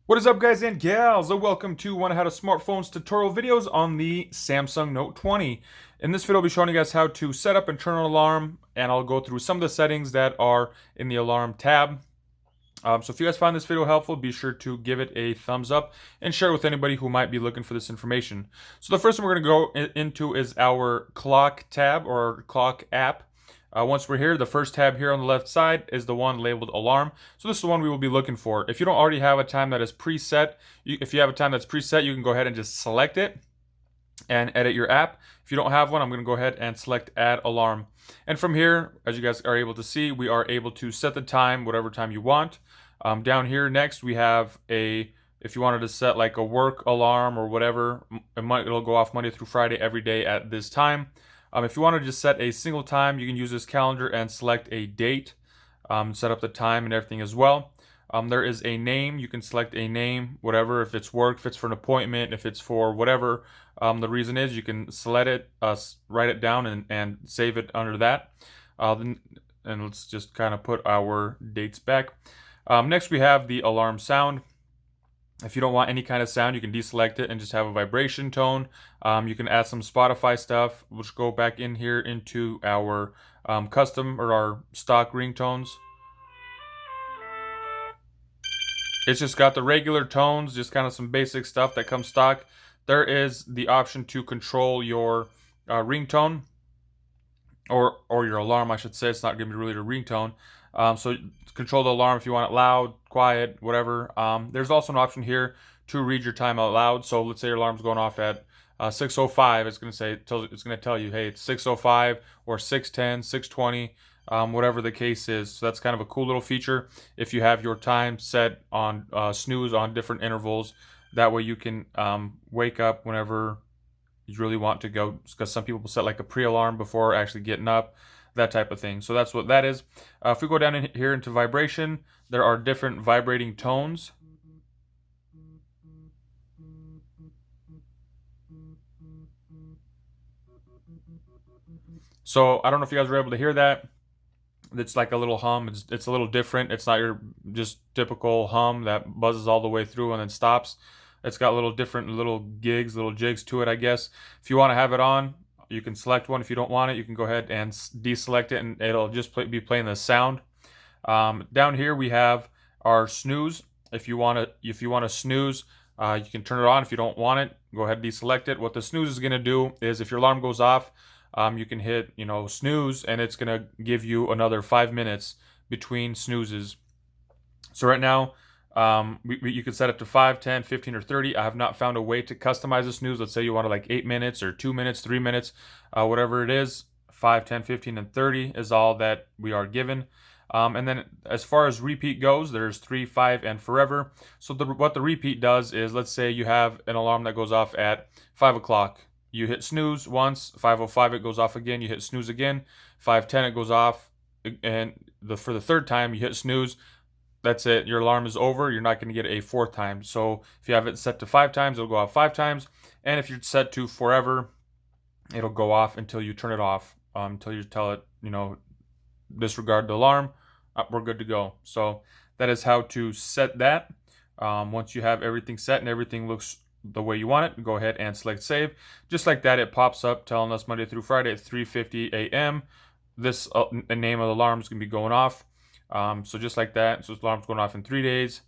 What is up, guys and gals? Welcome to One How to Smartphones tutorial videos on the Samsung Note 20. In this video, I'll be showing you guys how to set up and turn on an alarm, and I'll go through some of the settings that are in the alarm tab. So if you guys find this video helpful, be sure to give it a thumbs up and share it with anybody who might be looking for this information. So the first one we're going to go into is our clock tab or clock app. Once we're here, the first tab here on the left side is the one labeled alarm. So this is the one we will be looking for. If you don't already have a time that is preset, if you have a time that's preset, you can go ahead and just select it and edit your app. If you don't have one, I'm going to go ahead and select add alarm. And from here, as you guys are able to see, we are able to set the time, whatever time you want. Down here next, we have if you wanted to set like a work alarm or whatever, it'll go off Monday through Friday every day at this time. If you want to just set a single time, you can use this calendar and select a date, set up the time and everything as well. There is a name. You can select a name, whatever, if it's work, if it's for an appointment, if it's for whatever the reason is, you can select it, write it down and save it under that. And let's just kind of put our dates back. Next, we have the alarm sound. If you don't want any kind of sound, you can deselect it and just have a vibration tone. You can add some Spotify stuff. We'll just go back in here into our custom or our stock ringtones. It's just got the regular tones, just kind of some basic stuff that comes stock. There is the option to control your ringtone or your alarm, I should say. It's not going to be really a ringtone. So control the alarm if you want it loud, quiet, whatever. There's also an option here to read your time out loud. So let's say your alarm's going off at 6:05. It's going to tell you, hey, it's 6:05 or 6:10, 6:20, whatever the case is. So that's kind of a cool little feature if you have your time set on snooze on different intervals. That way you can wake up whenever you really want to go, because some people set like a pre-alarm before actually getting up, that type of thing. So that's what that is. If we go down in here into vibration, there are different vibrating tones. So I don't know if you guys were able to hear that. It's like a little hum. It's a little different. It's not your just typical hum that buzzes all the way through and then stops. It's got little different little gigs, little jigs to it, I guess. If you want to have it on, you can select one. If you don't want it, you can go ahead and deselect it, and it'll just be playing the sound. Down here we have our snooze. If you want to snooze, you can turn it on. If you don't want it, go ahead and deselect it. What the snooze is going to do is, if your alarm goes off, you can hit snooze, and it's going to give you another 5 minutes between snoozes. So right now, you can set it to 5, 10, 15, or 30. I have not found a way to customize the snooze. Let's say you want like 8 minutes or 2 minutes, 3 minutes, whatever it is. 5, 10, 15, and 30 is all that we are given. And then as far as repeat goes, there's 3, 5, and forever. So what the repeat does is, let's say you have an alarm that goes off at 5 o'clock. You hit snooze once, 5:05 it goes off again, you hit snooze again, 5:10 it goes off, and for the third time you hit snooze. That's it. Your alarm is over. You're not going to get a fourth time. So if you have it set to 5 times, it'll go off 5 times. And if you're set to forever, it'll go off until you turn it off, until you tell it, disregard the alarm. We're good to go. So that is how to set that. Once you have everything set and everything looks the way you want it, go ahead and select save. Just like that, it pops up telling us Monday through Friday at 3:50 a.m. This name of the alarm is going to be going off. So just like that, so the alarm's going off in 3 days.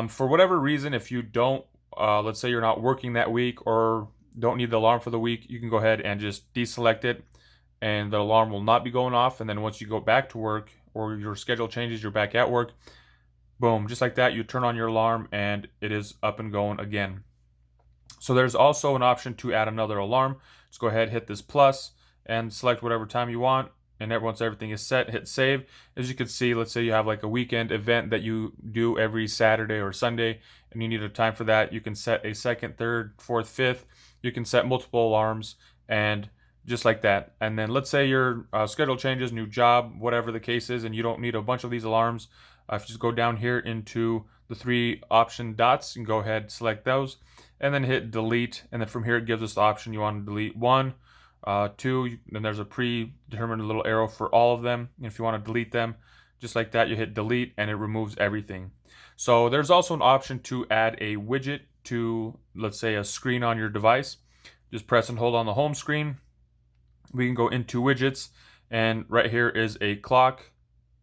For whatever reason, if you don't, let's say you're not working that week or don't need the alarm for the week, you can go ahead and just deselect it, and the alarm will not be going off. And then once you go back to work or your schedule changes, you're back at work, boom, just like that, you turn on your alarm and it is up and going again. So there's also an option to add another alarm. Just go ahead, hit this plus, and select whatever time you want. And once everything is set, hit save. As you can see, let's say you have like a weekend event that you do every Saturday or Sunday, and you need a time for that. You can set a second, third, fourth, fifth. You can set multiple alarms, and just like that. And then let's say your schedule changes, new job, whatever the case is, and you don't need a bunch of these alarms. If you just go down here into the 3 option dots and go ahead, select those, and then hit delete. And then from here, it gives us the option you want to delete 1, 2, then there's a predetermined little arrow for all of them. And if you want to delete them, just like that, you hit delete and it removes everything. So there's also an option to add a widget to, let's say, a screen on your device. Just press and hold on the home screen. We can go into widgets, and right here is a clock.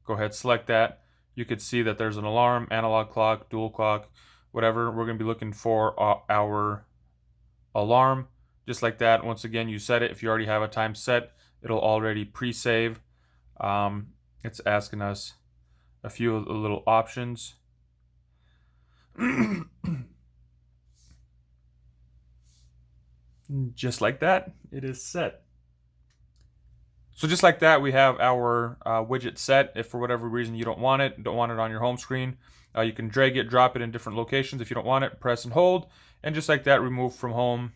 Go ahead, select that. You could see that there's an alarm, analog clock, dual clock, whatever. We're going to be looking for our alarm, just like that. Once again, you set it. If you already have a time set, it'll already pre-save. It's asking us a few of the little options. Just like that, it is set. So just like that, we have our widget set. If for whatever reason you don't want it on your home screen, you can drag it, drop it in different locations. If you don't want it, press and hold, and just like that, remove from home,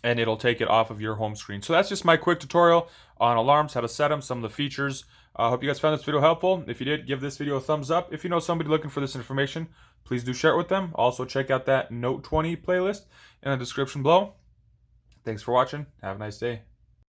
and it'll take it off of your home screen. So that's just my quick tutorial on alarms, how to set them, some of the features. I hope you guys found this video helpful. If you did, give this video a thumbs up. If you know somebody looking for this information, please do share it with them. Also, check out that Note 20 playlist in the description below. Thanks for watching. Have a nice day.